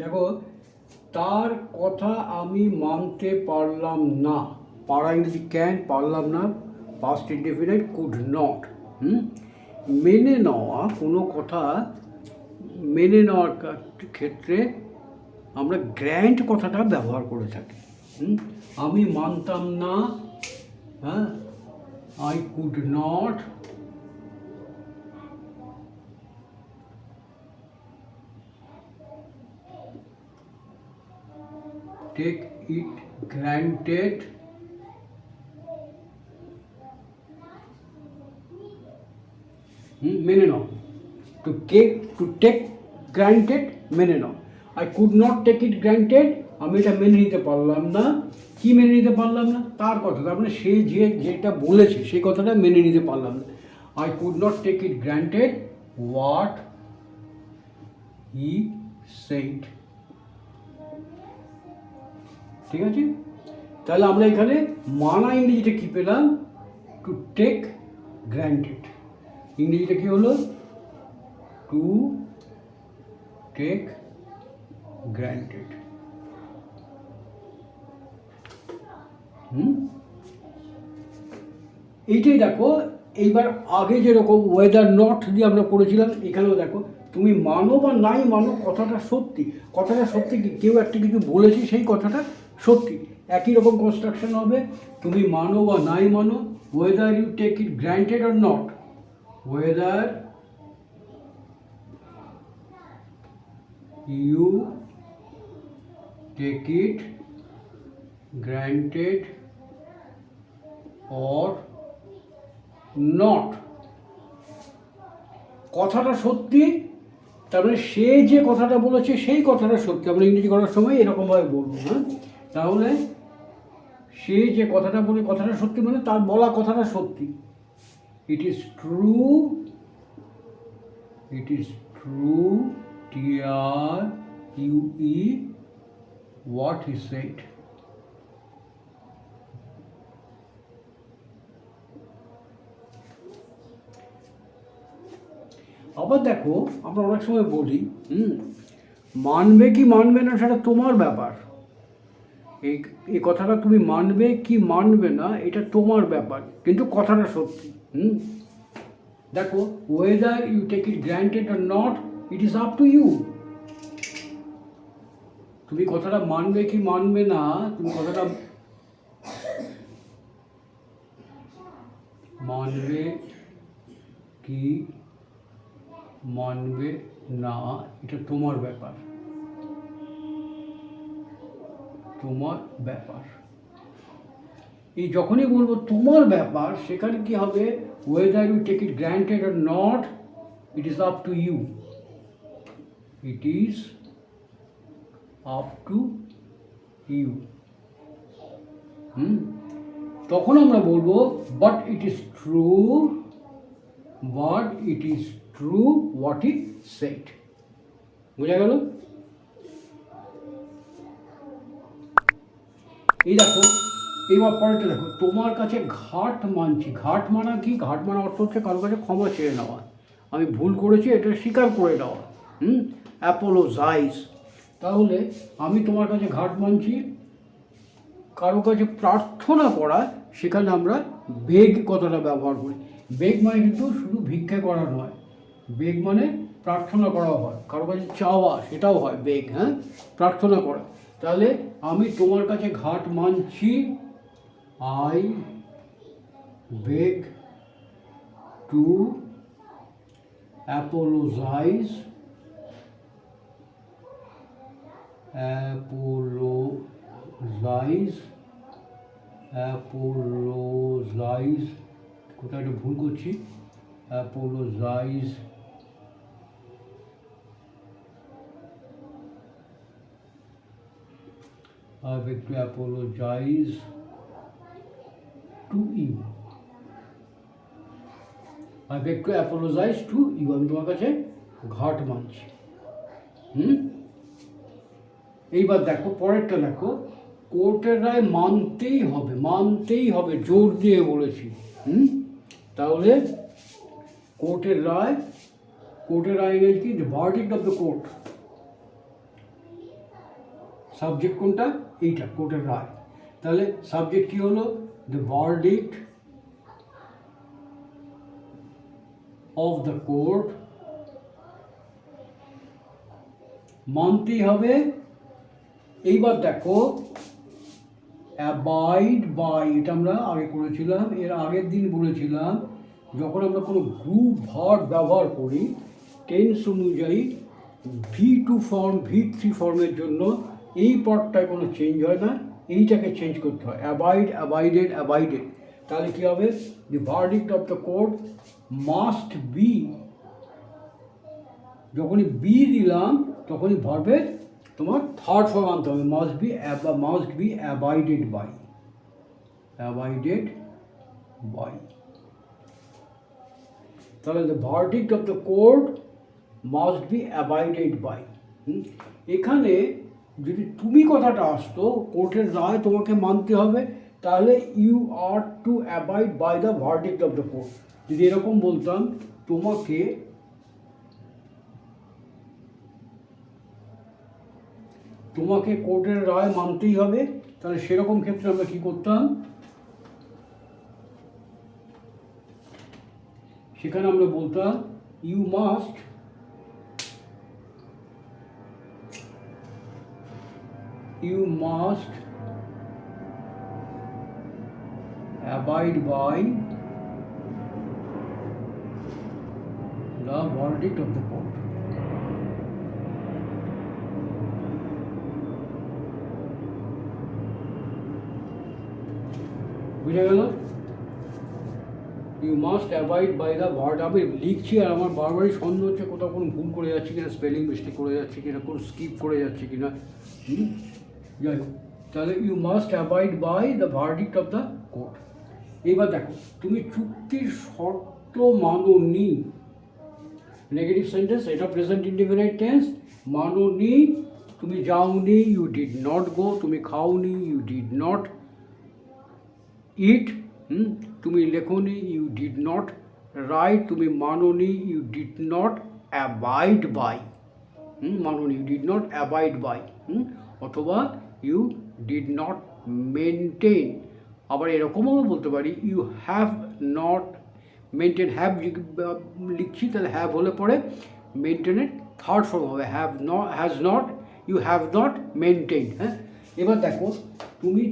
দেখো, তার কথা আমি মানতে পারলাম না, পারা ইংরেজি ক্যান, পারলাম না পাস্ট ইনডেফিনিট কুড নট। মেনে নেওয়া কোনো কথা, মেনে নেওয়ার ক্ষেত্রে আমরা গ্র্যান্ট কথাটা ব্যবহার করে থাকি। আমি মানতাম না, হ্যাঁ, I could not take it granted মেনে নাও, to take granted মেনে নাও। I could not take it granted, আমি এটা মেনে নিতে পারলাম না। কি মেনে নিতে পারলাম না? তার কথা, তার মানে সে যেটা বলেছে সেই কথাটা মেনে নিতে পারলাম না। I could not take it granted what he said। ঠিক আছে, তাহলে আমরা এখানে মানা ইংরেজিটা কি পেলাম? To take granted. ইংরেজিটা কি হলো? To take granted. এইটাই দেখো, এইবার আগে যেরকম ওয়েদার নট দিয়ে আমরা পড়েছিলাম, এখানেও দেখো তুমি মানো বা নাই মানো, কথাটা সত্যি। কথাটা সত্যি কি, কেউ একটা কিছু বলেছে সেই কথাটা সত্যি, একই রকম কনস্ট্রাকশন হবে। তুমি মানো বা নাই মানো, whether you take it granted or not, whether you take it granted or not, কথাটা সত্যি, তারপরে সে যে কথাটা বলেছে সেই কথাটা সত্যি। আমরা ইংরেজি করার সময় এরকমভাবে বলবো, হ্যাঁ। তাহলে সে যে কথাটা বলে কথাটা সত্যি, মানে তার বলা কথাটা সত্যি। ইট is true, it is true, TRUE, what he said। আবার দেখো, আমরা অনেক সময় বলি মানবে কি মানবে না সেটা তোমার ব্যাপার। এই কথাটা তুমি মানবে কি মানবে না এটা তোমার ব্যাপার, কিন্তু কথাটা সত্যি। দেখো, whether you take it granted or not, it is up to you. তুমি কথাটা মানবে কি মানবে না, তুমি কথাটা মানবে কি মানবে না, এটা তোমার ব্যাপার, তোমার ব্যাপার। এই যখনই বলবো তোমার ব্যাপার, সেখানে কি হবে? Whether you take it granted or not, it is up to you, it is up to you. তখন আমরা বলবো but it is true, but it is true what he said. বোঝা গেল? এই দেখো, এইবার পরেরটা দেখো, তোমার কাছে ঘাট মানছি। ঘাট মানা কি? ঘাট মানা অর্থ হচ্ছে কারোর কাছে ক্ষমা চেয়ে নেওয়া, আমি ভুল করেছি এটা স্বীকার করে নেওয়া। অ্যাপোলোজাইজ। তাহলে আমি তোমার কাছে ঘাট মানছি, কারো কাছে প্রার্থনা করা, সেখানে আমরা বেগ কথাটা ব্যবহার করি। বেগ মানে কিন্তু শুধু ভিক্ষা করা নয়, বেগ মানে প্রার্থনা করাও হয়, কারো কাছে চাওয়া, সেটাও হয় বেগ, হ্যাঁ, প্রার্থনা করা। তাহলে আমি তোমার কাছে ঘাট মানছি, I beg to apologize, apologize, কোথায় একটা ভুল করছি, apologize I beg to apologize to you. I beg to apologize to you. আমি তোমার কাছে ঘাট মানছি। এইবার দেখো পরেরটা দেখো, কোর্টের রায় মানতেই হবে, মানতেই হবে, জোর দিয়ে বলেছি। তাহলে কোর্টের রায়, কোর্টের রায় কি? The verdict of the court. Subject কোনটা? এইটা, কোর্টের রায়। তাহলে সাবজেক্ট কী হলো? The verdict of the court, মানতেই হবে। এইবার দেখো অ্যাবাইড বাই, এটা আমরা আগে করেছিলাম, এর আগের দিন বলেছিলাম যখন আমরা কোনো গ্রুপ ভার্ব ব্যবহার করি টেন্স অনুযায়ী V2 ফর্ম V3 ফর্মের জন্য এই পদটায় কোনো চেঞ্জ হয় না, এইটাকে চেঞ্জ করতে হয়, অ্যাবাইড, অ্যাবাইডেড, অ্যাবাইডেড। তাহলে কী হবে? The verdict of the court must be, যখনই বি দিলাম তখনই ভার্বের তোমার থার্ড ফর্ম আনতে হবে, must be abided by, abided by. তাহলে the verdict of the court must be abided by. এখানে যদি তুমি কথাটা আসতো, কোর্টের রায় তোমাকে মানতে হবে, তাহলে you are to abide by the verdict of the court. যদি এরকম বলতাম তোমাকে কোর্টের রায় মানতেই হবে, তাহলে সেরকম ক্ষেত্রে আমরা কী করতাম? সেখানে আমরা বলতাম you must abide by the verdict of the court. বুঝে গেল? You must abide by the verdict. আমি লিখছি আর আমার বারবারই সন্দেহ হচ্ছে কোথাও কোনো ভুল করে যাচ্ছি কিনা, স্পেলিং মিস্টেক করে যাচ্ছি কিনা, কোনো স্কিপ করে যাচ্ছি কিনা। যাই হোক, তাহলে you must abide by the verdict of the court. এবার দেখো, তুমি চুক্তির শর্ত মানোনি, নেগেটিভ সেন্টেন্স, এটা প্রেজেন্ট ইনডিফিনিট টেন্স। মানোনি, তুমি যাওনি, ইউ ডিড নট গো, তুমি খাওনি, ইউ ডিড নট ইট, তুমি লেখনি, ইউ ডিড নট রাইট, তুমি মানোনি, you did not abide by, মানোনি, you did not abide by, অথবা ইউ ডিড নট মেনটেন। আবার এরকমও বলতে পারি you have not maintain, have লিখছি তাহলে হ্যাভ হলে পরে মেনটেনের থার্ড ফর্ম হবে, has not, you have not maintain. হ্যাঁ, এবার দেখো তুমি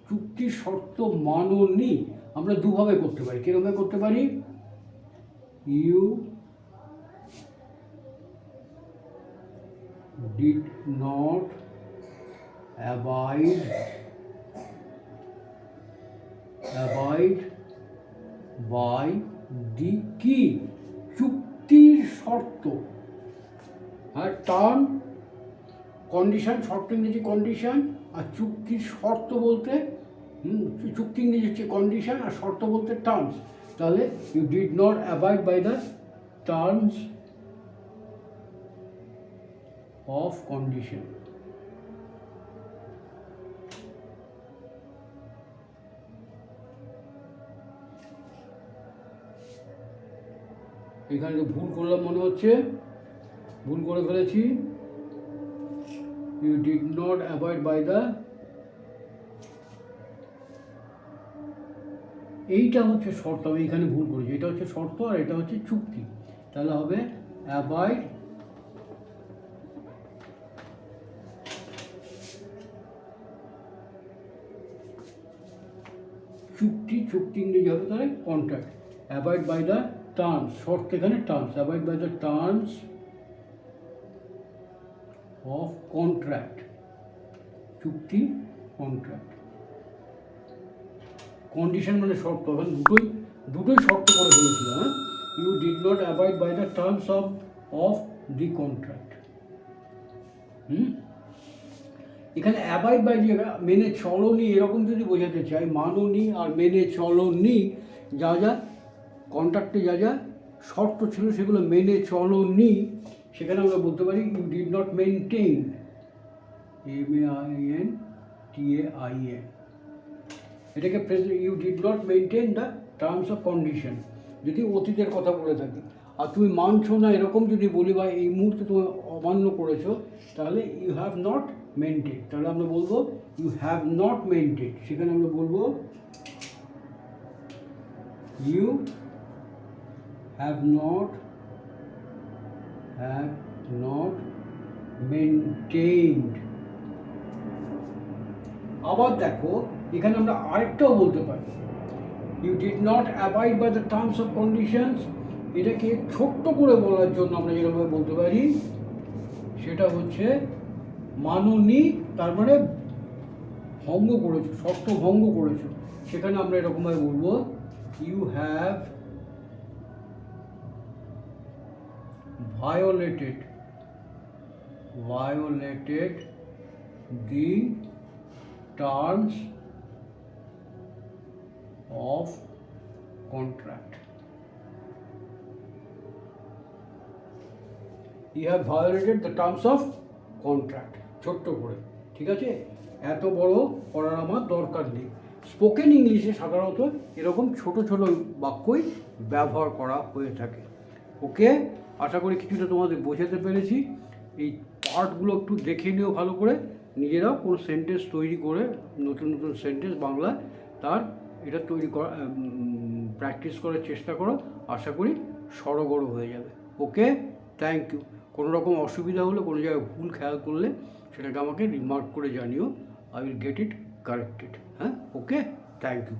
চুক্তির শর্ত মানোনি, আমরা দুভাবে করতে পারি। কীভাবে করতে পারি? You did not abide by the কি, চুক্তির শর্ত। হ্যাঁ, টার্ম, কন্ডিশন, শর্ত ইংরেজি কন্ডিশন, আর চুক্তির শর্ত বলতে চুক্তি ইংরেজি হচ্ছে কন্ডিশন, আর শর্ত বলতে টার্মস। তাহলে you did not abide by the terms of condition. এখানে ভুল করলাম মনে হচ্ছে, ভুল করে ফেলেছি। You did not avoid by the, এইটা হচ্ছে শর্ত, আমি এখানে ভুল করেছি, এটা হচ্ছে শর্ত আর এটা হচ্ছে চুক্তি। তাহলে হবে অ্যাভয়েড চুক্তি ইংরেজি হবে তাহলে contract. Avoid by the terms, শর্ত এখানে terms, avoid by the terms of contract, চুক্তি কন্ট্রাক্ট। কন্ডিশন মানে শর্ত, এখন দুটোই শর্ত করে ফেলেছিল। হ্যাঁ, you did not avoid by the terms of the contract. এখানে অ্যাভয়েড বাই দিয়ে মেনে চলনি এরকম যদি বোঝাতে চাই, মানোনি আর মেনে চলনি, যা যা কন্ট্রাক্টে যা যা শর্ত ছিল সেগুলো মেনে চলনি, সেখানে আমরা বলতে পারি you did not maintain, MAINTAIN, এটাকে you did not maintain the terms of condition যদি অতীতের কথা বলে থাকি। আর তুমি মানছো না এরকম যদি বলি বা এই মুহূর্তে তুমি অমান্য করেছো, তাহলে ইউ হ্যাভ নট মেন্ট ইট। তাহলে আমরা বলবো ইউ হ্যাভ নট মেন্ট ইট। সেখানে আমরা বলবো ইউ হ্যাভ নট মেনটেইনড। আবার দেখো এখানে আমরা আরেকটাও বলতে পারি, you did not abide by the terms of conditions. এটাকে ছোট্ট করে বলার জন্য আমরা যেরকমভাবে বলতে পারি সেটা হচ্ছে মাননি, তার মানে ভঙ্গ করেছো, শর্ত ভঙ্গ করেছো। সেখানে আমরা এরকমভাবে বলবো you have violated the terms of contract. You have violated the terms of contract. ছোট্ট করে, ঠিক আছে? এত বড় করার আমার দরকার নেই। স্পোকেন ইংলিশে সাধারণত এরকম ছোট ছোট বাক্যই ব্যবহার করা হয়ে থাকে। ওকে, আশা করি কিছুটা তোমাদের বোঝাতে পেরেছি। এই পার্টগুলো একটু দেখে নিও ভালো করে, নিজেরাও কোনো সেন্টেন্স তৈরি করে, নতুন নতুন সেন্টেন্স বাংলা তার এটা তৈরি করা প্র্যাকটিস করার চেষ্টা করো। আশা করি সড়গড় হয়ে যাবে। ওকে, থ্যাংক ইউ। কোনো রকম অসুবিধা হলে, কোনো জায়গায় ভুল খেয়াল করলে সেটাকে আমাকে রিমার্ক করে জানিও। I will get it corrected. হ্যাঁ, ওকে, থ্যাংক ইউ।